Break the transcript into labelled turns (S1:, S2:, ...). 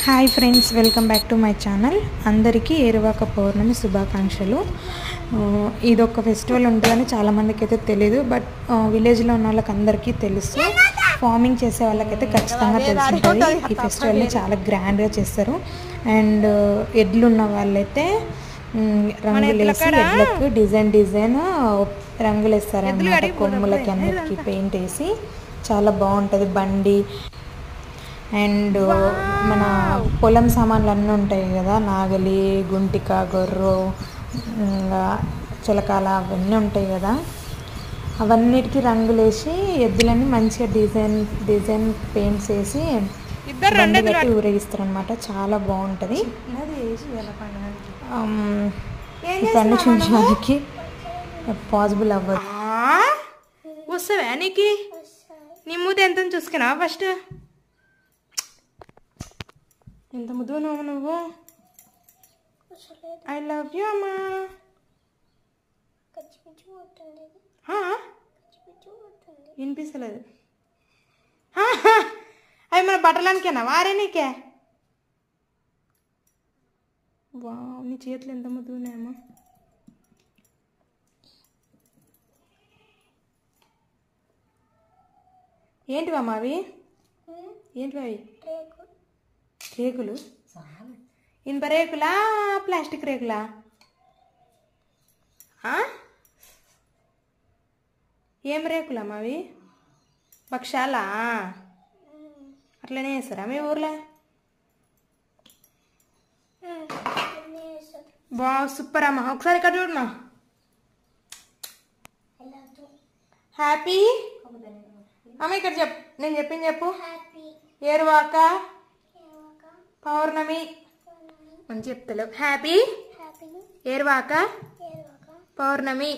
S1: Hi friends, welcome back to my channel. అందరికీ ఏరువాక పౌర్ణమి శుభాకాంక్షలు. ఇదొక ఫెస్టివల్ ఉంటుందని చాలామందికి అయితే తెలీదు, బట్ విలేజ్లో ఉన్న వాళ్ళకి అందరికీ తెలుసు. ఫార్మింగ్ చేసే వాళ్ళకైతే ఖచ్చితంగా తెలుసుంటుంది. ఈ ఫెస్టివల్ని చాలా గ్రాండ్గా చేస్తారు. అండ్ ఎడ్లు ఉన్న వాళ్ళైతే రంగులు వేసి ఎడ్లకు డిజైన్ రంగులు వేస్తారనమాట. కొమ్ములకి అన్నిటికీ పెయింట్ వేసి చాలా బాగుంటుంది. బండి అండ్ మన పొలం సామాన్లు అన్నీ ఉంటాయి కదా, నాగలి, గుంటిక, గొర్రు, చిలకాల అవన్నీ ఉంటాయి కదా, అవన్నిటికీ రంగులు వేసి ఎద్దులన్నీ మంచిగా డిజైన్ పెయింట్స్ వేసి బండి కట్టి ఊరేగిస్తారు అనమాట. చాలా బాగుంటుంది. ఇక్కడ చూపించడానికి పాసిబుల్ అవ్వదు.
S2: వస్తావా నీకు? నీ మూత ఎంత చూసుకున్నా ఫస్ట్. ఎంత ముద్దు నువ్వు. ఐ లవ్ యూ అమ్మా. వినిపిస్తలేదు. అవి మన బట్టలనికేనా వారే నీకే? వా, నీ చేతులు ఎంత ముద్దు ఉన్నాయమ్మా. ఏంటివమ్మా అవి? ఏంటివి అవి? రేకులు? ఇనుప రేకులా, ప్లాస్టిక్ రేకులా? ఏం రేకులమ్మా అవి? భక్షాలా? అట్లనే వేస్తారా మీ ఊర్లో? బా, సూపర్ అమ్మా. ఒకసారి ఇక్కడ చూడమ్మా. హ్యాపీ అమ్మ, ఇక్కడ చెప్పు. నేను చెప్పింది చెప్పు. ఏరువాక పౌర్ణమి అని చెప్తలేవు. హ్యాపీ ఏరువాక పౌర్ణమి.